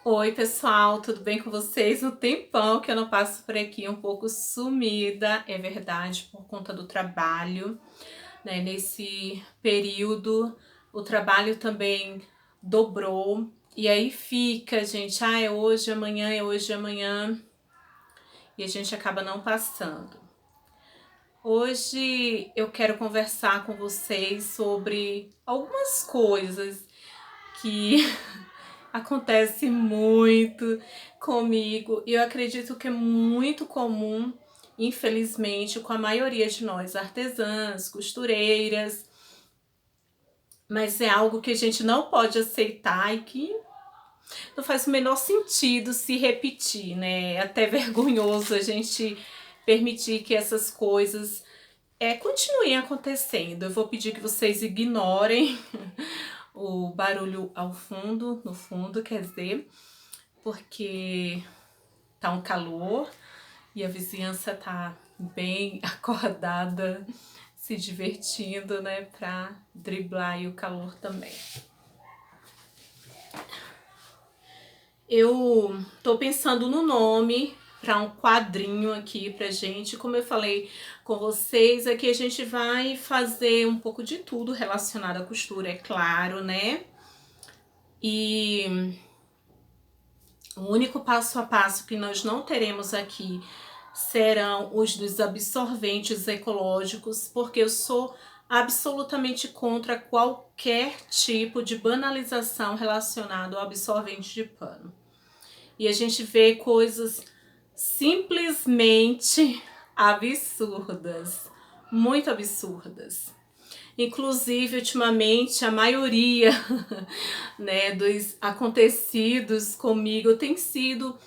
Oi, pessoal, tudo bem com vocês? Um tempão que eu não passo por aqui, um pouco sumida, é verdade, por conta do trabalho, né? Nesse período, o trabalho também dobrou, e aí fica, gente, é hoje, amanhã, é hoje, amanhã, e a gente acaba não passando. Hoje eu quero conversar com vocês sobre algumas coisas que acontece muito comigo e eu acredito que é muito comum, infelizmente, com a maioria de nós artesãs, costureiras, mas é algo que a gente não pode aceitar e que não faz o menor sentido se repetir, né? É até vergonhoso a gente permitir que essas coisas continuem acontecendo. Eu vou pedir que vocês ignorem o barulho ao fundo, no fundo, quer dizer, porque tá um calor e a vizinhança tá bem acordada, se divertindo, né, pra driblar aí o calor também. Eu tô pensando no nome para um quadrinho aqui pra gente. Como eu falei com vocês, aqui a gente vai fazer um pouco de tudo relacionado à costura, é claro, né? E o único passo a passo que nós não teremos aqui serão os dos absorventes ecológicos, porque eu sou absolutamente contra qualquer tipo de banalização relacionado ao absorvente de pano. E a gente vê coisas simplesmente absurdas, muito absurdas. Inclusive, ultimamente, a maioria né, dos acontecidos comigo tem sido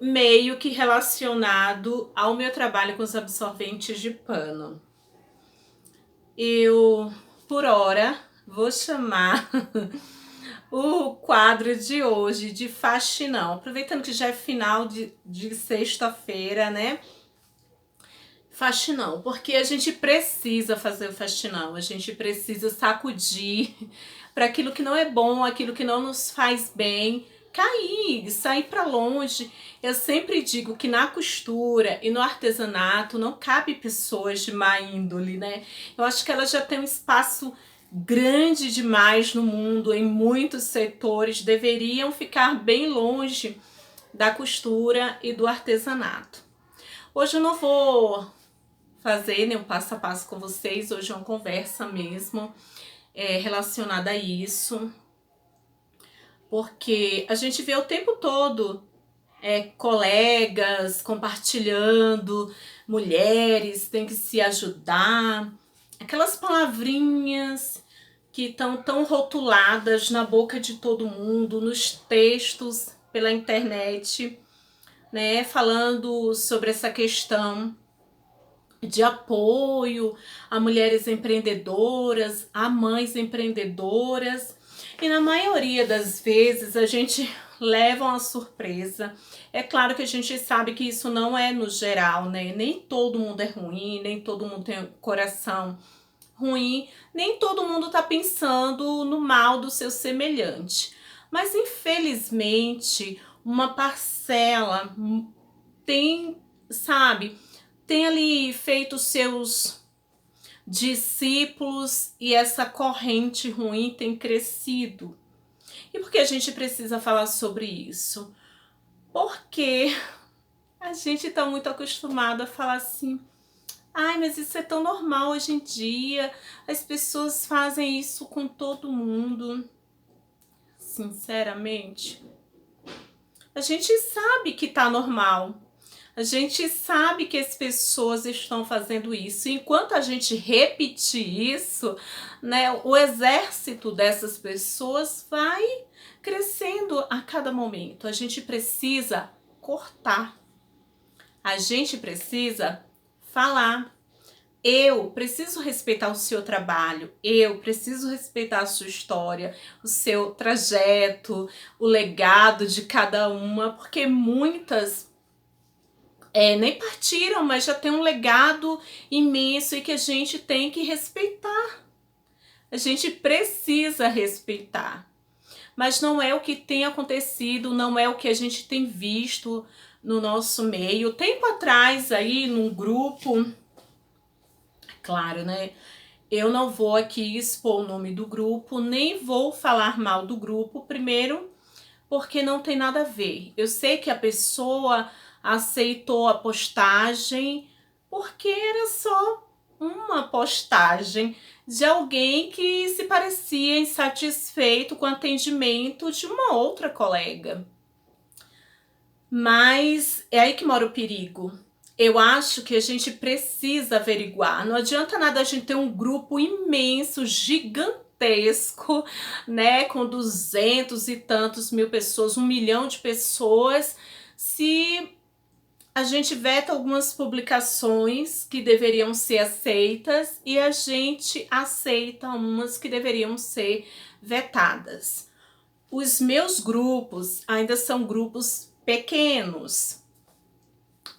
meio que relacionado ao meu trabalho com os absorventes de pano. Eu, por hora, vou chamar o quadro de hoje de faxinão. Aproveitando que já é final de sexta-feira, né? Faxinão, porque a gente precisa fazer o faxinão, a gente precisa sacudir para aquilo que não é bom, aquilo que não nos faz bem, cair, sair para longe. Eu sempre digo que na costura e no artesanato não cabe pessoas de má índole, né? Eu acho que elas já têm um espaço grande demais no mundo, em muitos setores, deveriam ficar bem longe da costura e do artesanato. Hoje eu não vou fazer, né, um passo a passo com vocês. Hoje é uma conversa mesmo relacionada a isso, porque a gente vê o tempo todo colegas compartilhando, mulheres têm que se ajudar, aquelas palavrinhas que estão tão rotuladas na boca de todo mundo, nos textos pela internet, né, falando sobre essa questão de apoio a mulheres empreendedoras, a mães empreendedoras. E na maioria das vezes a gente leva uma surpresa. É claro que a gente sabe que isso não é no geral, né? Nem todo mundo é ruim, nem todo mundo tem um coração ruim, nem todo mundo tá pensando no mal do seu semelhante. Mas infelizmente, uma parcela tem, sabe, tem ali feito seus discípulos e essa corrente ruim tem crescido. E por que a gente precisa falar sobre isso? Porque a gente está muito acostumado a falar assim: ai, mas isso é tão normal hoje em dia, as pessoas fazem isso com todo mundo. Sinceramente, a gente sabe que tá normal. A gente sabe que as pessoas estão fazendo isso. Enquanto a gente repetir isso, né, o exército dessas pessoas vai crescendo a cada momento. A gente precisa cortar. A gente precisa falar. Eu preciso respeitar o seu trabalho, eu preciso respeitar a sua história, o seu trajeto, o legado de cada uma, porque muitas nem partiram, mas já tem um legado imenso e que a gente tem que respeitar. A gente precisa respeitar. mas não é o que tem acontecido, não é o que a gente tem visto no nosso meio. Tempo atrás aí num grupo, claro, né? Eu não vou aqui expor o nome do grupo, nem vou falar mal do grupo, primeiro porque não tem nada a ver. Eu sei que a pessoa aceitou a postagem porque era só uma postagem de alguém que se parecia insatisfeito com o atendimento de uma outra colega. Mas é aí que mora o perigo. Eu acho que a gente precisa averiguar. Não adianta nada a gente ter um grupo imenso, gigantesco, né, com 200 e tantos mil pessoas, 1 milhão de pessoas, se a gente veta algumas publicações que deveriam ser aceitas e a gente aceita umas que deveriam ser vetadas. Os meus grupos ainda são grupos pequenos,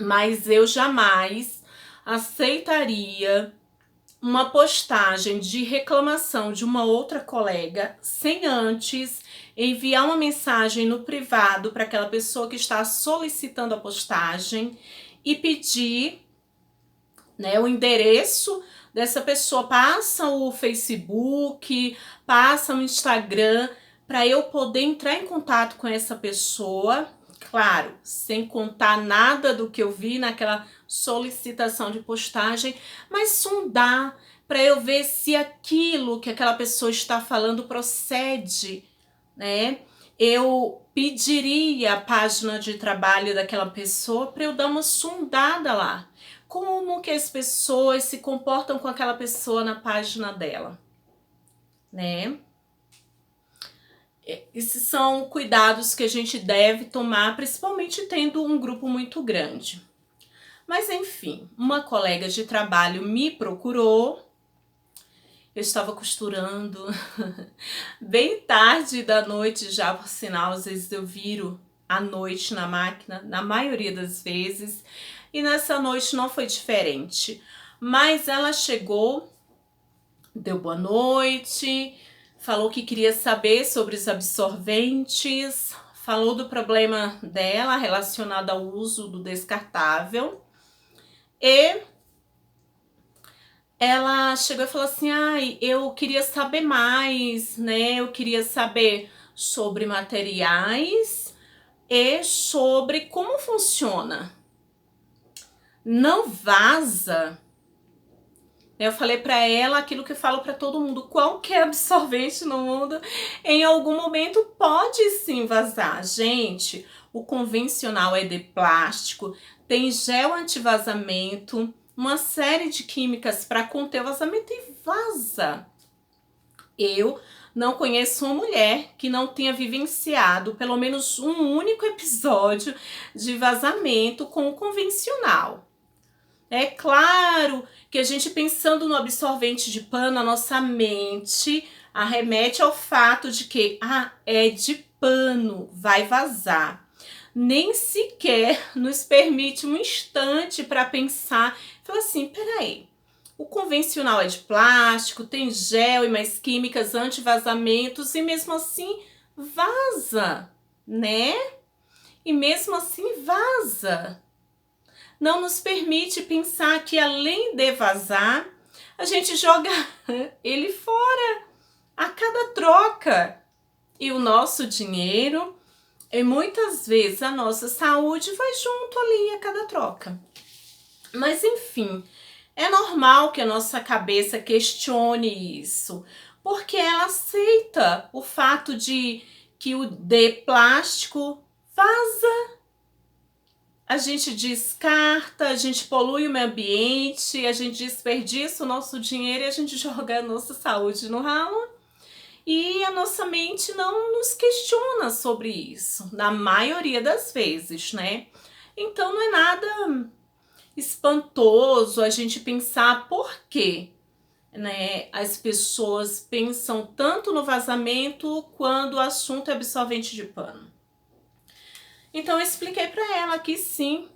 mas eu jamais aceitaria uma postagem de reclamação de uma outra colega sem antes enviar uma mensagem no privado para aquela pessoa que está solicitando a postagem e pedir, né, o endereço dessa pessoa, passa o Facebook, passa o Instagram, para eu poder entrar em contato com essa pessoa, claro, sem contar nada do que eu vi naquela solicitação de postagem, mas sondar para eu ver se aquilo que aquela pessoa está falando procede, né? Eu pediria a página de trabalho daquela pessoa para eu dar uma sondada lá. Como que as pessoas se comportam com aquela pessoa na página dela, né? Esses são cuidados que a gente deve tomar, principalmente tendo um grupo muito grande. Mas enfim, uma colega de trabalho me procurou. Eu estava costurando bem tarde da noite já, por sinal, às vezes eu viro à noite na máquina, na maioria das vezes, e nessa noite não foi diferente. Mas ela chegou, deu boa noite, falou que queria saber sobre os absorventes, falou do problema dela relacionado ao uso do descartável e ela chegou e falou assim: ai, eu queria saber mais, né? Eu queria saber sobre materiais e sobre como funciona. Não vaza. Eu falei pra ela aquilo que eu falo pra todo mundo: qualquer absorvente no mundo, em algum momento pode sim vazar. Gente, o convencional é de plástico, tem gel anti-vazamento, uma série de químicas para conter o vazamento e vaza. Eu não conheço uma mulher que não tenha vivenciado pelo menos um único episódio de vazamento com o convencional. É claro que a gente, pensando no absorvente de pano, a nossa mente arremete ao fato de que é de pano, vai vazar. Nem sequer nos permite um instante para pensar. Fala assim, peraí, o convencional é de plástico, tem gel e mais químicas anti-vazamentos e mesmo assim vaza, né? E mesmo assim vaza. Não nos permite pensar que além de vazar, a gente joga ele fora a cada troca. E o nosso dinheiro e muitas vezes a nossa saúde vai junto ali a cada troca. Mas enfim, é normal que a nossa cabeça questione isso, porque ela aceita o fato de que o de plástico vaza. A gente descarta, a gente polui o meio ambiente, a gente desperdiça o nosso dinheiro e a gente joga a nossa saúde no ralo. E a nossa mente não nos questiona sobre isso, na maioria das vezes, né? Então não é nada espantoso a gente pensar por quê, né? As pessoas pensam tanto no vazamento quando o assunto é absorvente de pano. Então eu expliquei pra ela que sim,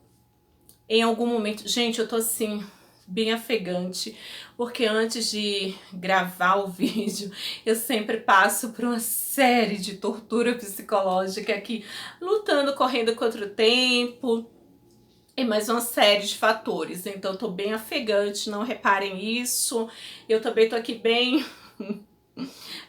em algum momento, gente, eu tô assim, bem ofegante, porque antes de gravar o vídeo, eu sempre passo por uma série de tortura psicológica aqui, lutando, correndo contra o tempo, e mais uma série de fatores. Então tô bem ofegante, não reparem isso. Eu também tô aqui bem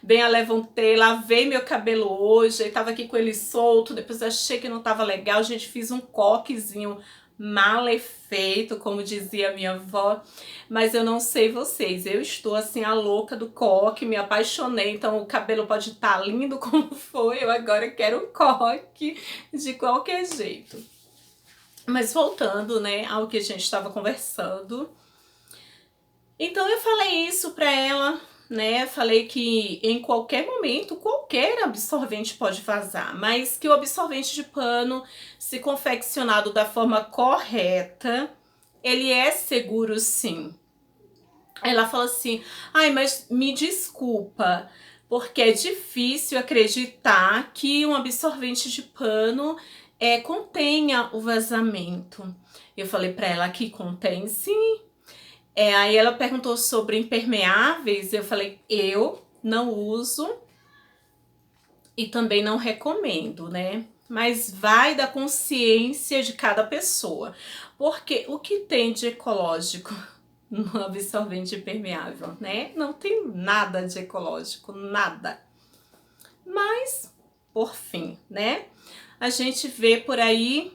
bem a levantei, lavei meu cabelo hoje, eu tava aqui com ele solto, depois achei que não tava legal, gente, fiz um coquezinho mal feito, como dizia minha avó, mas eu não sei vocês, eu estou assim a louca do coque, me apaixonei, então o cabelo pode estar lindo como foi, eu agora quero um coque de qualquer jeito. Mas voltando, né, ao que a gente estava conversando, então eu falei isso pra ela, né? Falei que em qualquer momento, qualquer absorvente pode vazar, mas que o absorvente de pano, se confeccionado da forma correta, ele é seguro sim. Ela falou assim, ai, mas me desculpa, porque é difícil acreditar que um absorvente de pano contenha o vazamento. Eu falei pra ela que contém sim. Aí ela perguntou sobre impermeáveis, eu falei, eu não uso e também não recomendo, né? Mas vai da consciência de cada pessoa. Porque o que tem de ecológico no absorvente impermeável, né? Não tem nada de ecológico, nada. Mas, por fim, né? A gente vê por aí.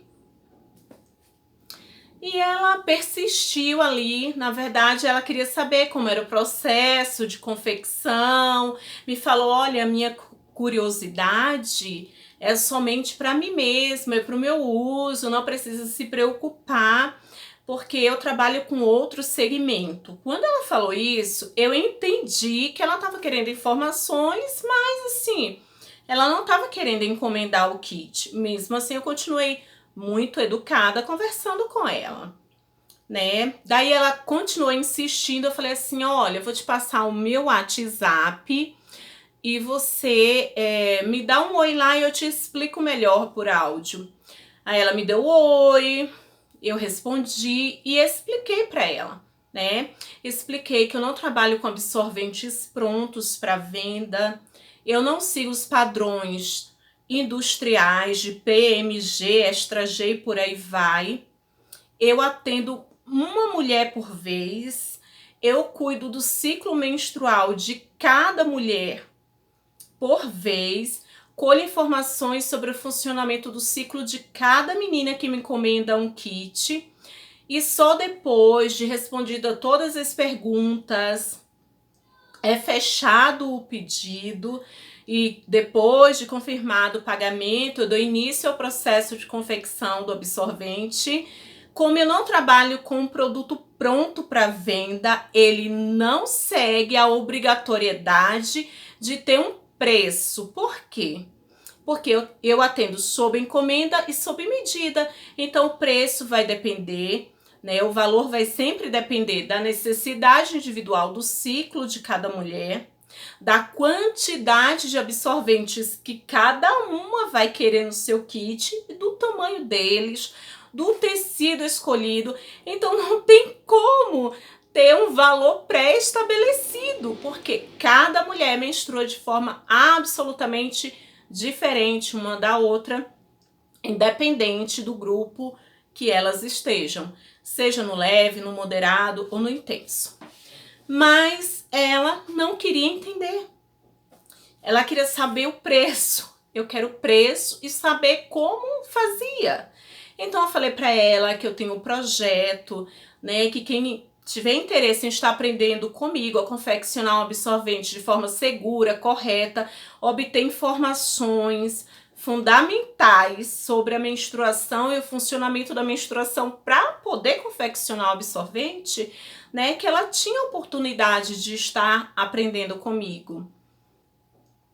E ela persistiu ali, na verdade ela queria saber como era o processo de confecção, me falou, olha, a minha curiosidade é somente para mim mesma, é para o meu uso, não precisa se preocupar, porque eu trabalho com outro segmento. Quando ela falou isso, eu entendi que ela estava querendo informações, mas assim, ela não estava querendo encomendar o kit. Mesmo assim, eu continuei muito educada conversando com ela, né? Daí ela continuou insistindo, eu falei assim, olha, eu vou te passar o meu WhatsApp e você me dá um oi lá e eu te explico melhor por áudio. Aí ela me deu oi, eu respondi e expliquei para ela, né? Expliquei que eu não trabalho com absorventes prontos para venda, eu não sigo os padrões industriais de PMG, Extra G e por aí vai. Eu atendo uma mulher por vez, eu cuido do ciclo menstrual de cada mulher por vez, colho informações sobre o funcionamento do ciclo de cada menina que me encomenda um kit e só depois de respondida todas as perguntas é fechado o pedido e depois de confirmado o pagamento, eu dou início ao processo de confecção do absorvente. Como eu não trabalho com um produto pronto para venda, ele não segue a obrigatoriedade de ter um preço. Por quê? Porque eu atendo sob encomenda e sob medida, então o preço vai depender, né? O valor vai sempre depender da necessidade individual do ciclo de cada mulher, da quantidade de absorventes que cada uma vai querer no seu kit e do tamanho deles, do tecido escolhido. Então não tem como ter um valor pré-estabelecido, porque cada mulher menstrua de forma absolutamente diferente uma da outra, independente do grupo que elas estejam, seja no leve, no moderado ou no intenso. Mas ela não queria entender. Ela queria saber o preço. Eu quero o preço e saber como fazia. Então eu falei para ela que eu tenho um projeto, né, que quem tiver interesse em estar aprendendo comigo a confeccionar um absorvente de forma segura, correta, obter informações fundamentais sobre a menstruação e o funcionamento da menstruação para poder confeccionar o absorvente, né, que ela tinha oportunidade de estar aprendendo comigo.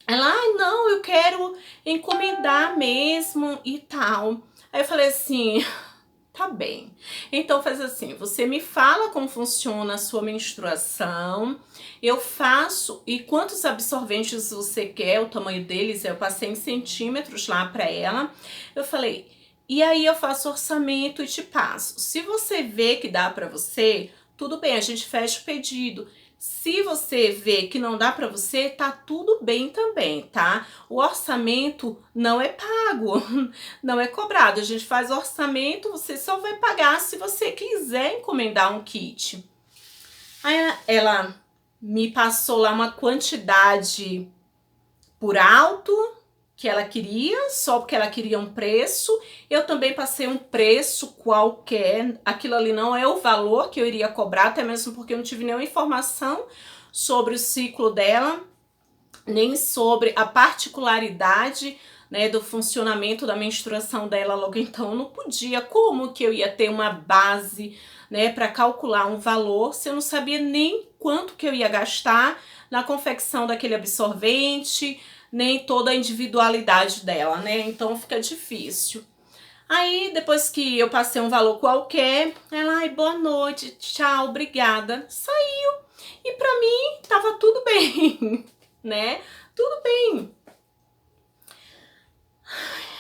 Ela, não, eu quero encomendar mesmo e tal. Aí eu falei assim, tá bem. Então faz assim, você me fala como funciona a sua menstruação, eu faço, e quantos absorventes você quer, o tamanho deles, eu passei em centímetros lá pra ela. Eu falei, e aí eu faço orçamento e te passo. Se você vê que dá pra você, tudo bem, a gente fecha o pedido. Se você vê que não dá para você, tá tudo bem também, tá? O orçamento não é pago, não é cobrado. A gente faz orçamento, você só vai pagar se você quiser encomendar um kit. Aí ela me passou lá uma quantidade por alto que ela queria, só porque ela queria um preço. Eu também passei um preço qualquer, aquilo ali não é o valor que eu iria cobrar, até mesmo porque eu não tive nenhuma informação sobre o ciclo dela, nem sobre a particularidade, né, do funcionamento da menstruação dela. Logo então eu não podia, como que eu ia ter uma base, né, para calcular um valor se eu não sabia nem quanto que eu ia gastar na confecção daquele absorvente, nem toda a individualidade dela, né? Então fica difícil. Aí, depois que eu passei um valor qualquer, ela, ai, boa noite, tchau, obrigada, saiu. E pra mim, tava tudo bem, né? Tudo bem.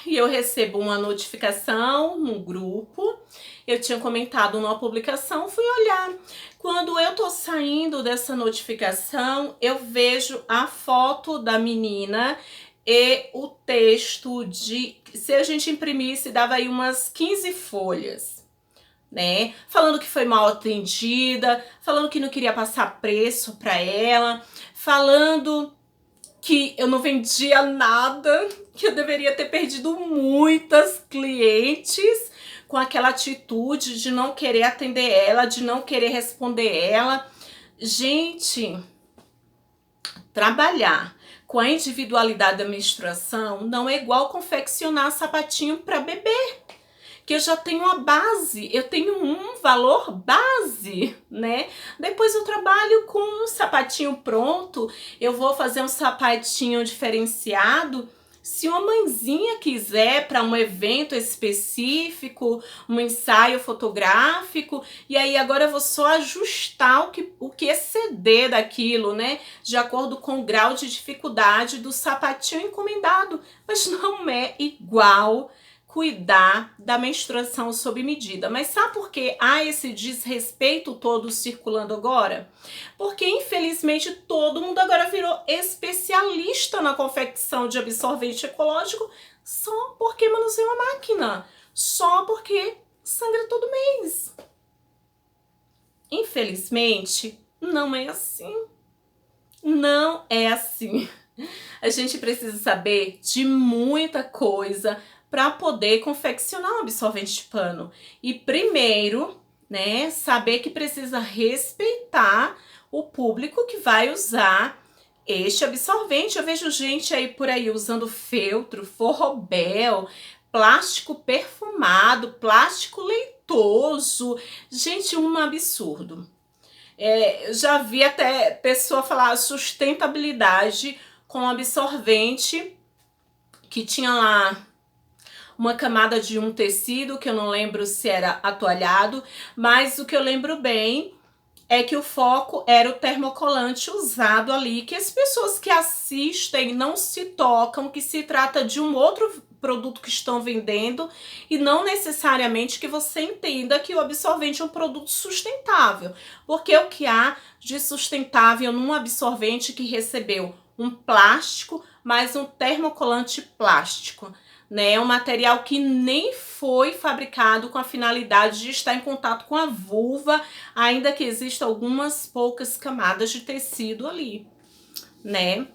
E eu recebo uma notificação no grupo. Eu tinha comentado numa publicação, fui olhar. Quando eu tô saindo dessa notificação, eu vejo a foto da menina e o texto de... Se a gente imprimisse, dava aí umas 15 folhas, né? Falando que foi mal atendida, falando que não queria passar preço pra ela, falando que eu não vendia nada, que eu deveria ter perdido muitas clientes com aquela atitude de não querer atender ela, de não querer responder ela. Gente, trabalhar com a individualidade da menstruação não é igual confeccionar sapatinho para bebê, que eu já tenho a base, eu tenho um valor base, né? Depois eu trabalho com um sapatinho pronto, eu vou fazer um sapatinho diferenciado. Se uma mãezinha quiser para um evento específico, um ensaio fotográfico, e aí agora eu vou só ajustar o que exceder daquilo, né? De acordo com o grau de dificuldade do sapatinho encomendado, mas não é igual cuidar da menstruação sob medida. Mas sabe por que há esse desrespeito todo circulando agora? Porque infelizmente todo mundo agora virou especialista na confecção de absorvente ecológico só porque manuseia uma máquina, só porque sangra todo mês. Infelizmente, não é assim. Não é assim. A gente precisa saber de muita coisa para poder confeccionar um absorvente de pano. E primeiro, né, saber que precisa respeitar o público que vai usar este absorvente. Eu vejo gente aí por aí usando feltro, forrobel, plástico perfumado, plástico leitoso. Gente, um absurdo. Eu já vi até pessoa falar sustentabilidade com absorvente que tinha lá uma camada de um tecido, que eu não lembro se era atoalhado, mas o que eu lembro bem é que o foco era o termocolante usado ali, que as pessoas que assistem não se tocam, que se trata de um outro produto que estão vendendo e não necessariamente que você entenda que o absorvente é um produto sustentável, porque o que há de sustentável num absorvente que recebeu um plástico mais um termocolante plástico, né? É um material que nem foi fabricado com a finalidade de estar em contato com a vulva, ainda que existam algumas poucas camadas de tecido ali, né?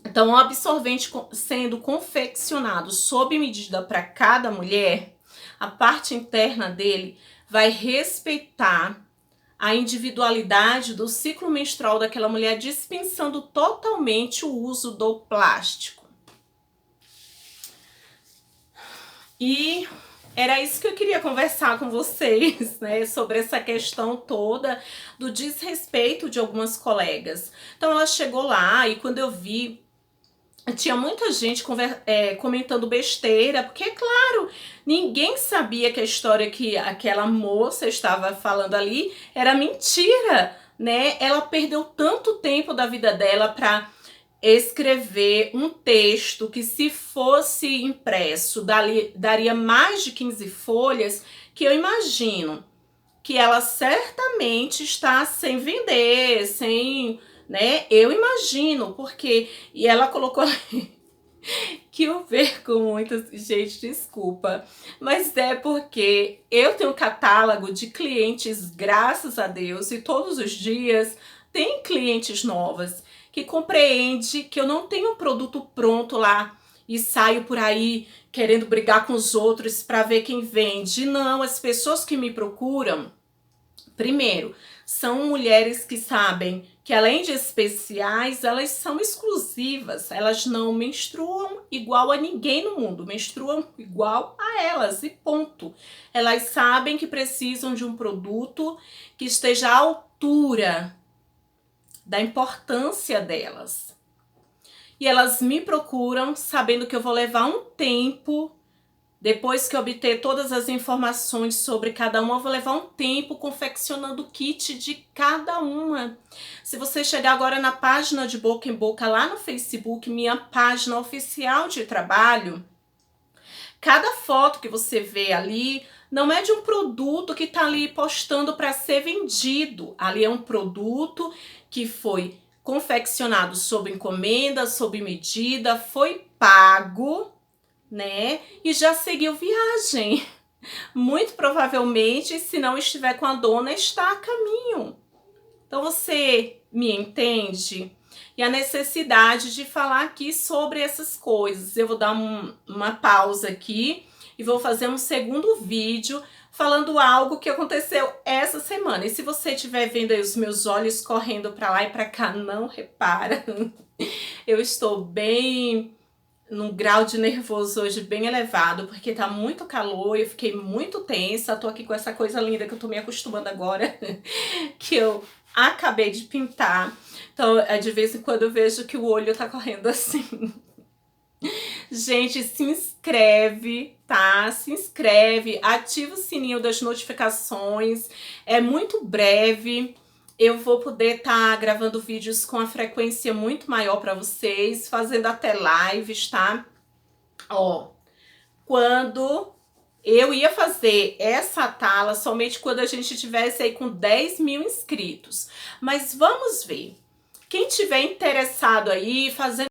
Então, o absorvente sendo confeccionado sob medida para cada mulher, a parte interna dele vai respeitar a individualidade do ciclo menstrual daquela mulher, dispensando totalmente o uso do plástico. E era isso que eu queria conversar com vocês, né, sobre essa questão toda do desrespeito de algumas colegas. Então ela chegou lá e quando eu vi, tinha muita gente comentando besteira, porque, claro, ninguém sabia que a história que aquela moça estava falando ali era mentira, né? Ela perdeu tanto tempo da vida dela para escrever um texto que, se fosse impresso, daria mais de 15 folhas, que eu imagino que ela certamente está sem vender, sem, né? Eu imagino, porque... E ela colocou que eu perco muito, gente, desculpa, mas é porque eu tenho um catálogo de clientes, graças a Deus, e todos os dias tem clientes novas que compreende que eu não tenho um produto pronto lá e saio por aí querendo brigar com os outros para ver quem vende. Não, as pessoas que me procuram, primeiro, são mulheres que sabem que além de especiais, elas são exclusivas. Elas não menstruam igual a ninguém no mundo, menstruam igual a elas e ponto. Elas sabem que precisam de um produto que esteja à altura da importância delas. E elas me procuram sabendo que eu vou levar um tempo. Depois que eu obter todas as informações sobre cada uma, eu vou levar um tempo confeccionando o kit de cada uma. Se você chegar agora na página de Boca em Boca, lá no Facebook, minha página oficial de trabalho, cada foto que você vê ali não é de um produto que está ali postando para ser vendido. Ali é um produto que foi confeccionado sob encomenda, sob medida, foi pago, né? E já seguiu viagem. Muito provavelmente, se não estiver com a dona, está a caminho. Então você me entende? E a necessidade de falar aqui sobre essas coisas. Eu vou dar uma pausa aqui e vou fazer um segundo vídeo falando algo que aconteceu essa semana. E se você estiver vendo aí os meus olhos correndo para lá e para cá, não repara. Eu estou bem... num grau de nervoso hoje bem elevado, porque tá muito calor, eu fiquei muito tensa, tô aqui com essa coisa linda que eu tô me acostumando agora, que eu acabei de pintar, então de vez em quando eu vejo que o olho tá correndo assim. Gente, se inscreve, tá? Se inscreve, ativa o sininho das notificações, é muito breve. Eu vou poder estar gravando vídeos com a frequência muito maior para vocês, fazendo até lives, tá? Ó, quando eu ia fazer essa tala somente quando a gente tivesse aí com 10 mil inscritos. Mas vamos ver. Quem tiver interessado aí, fazendo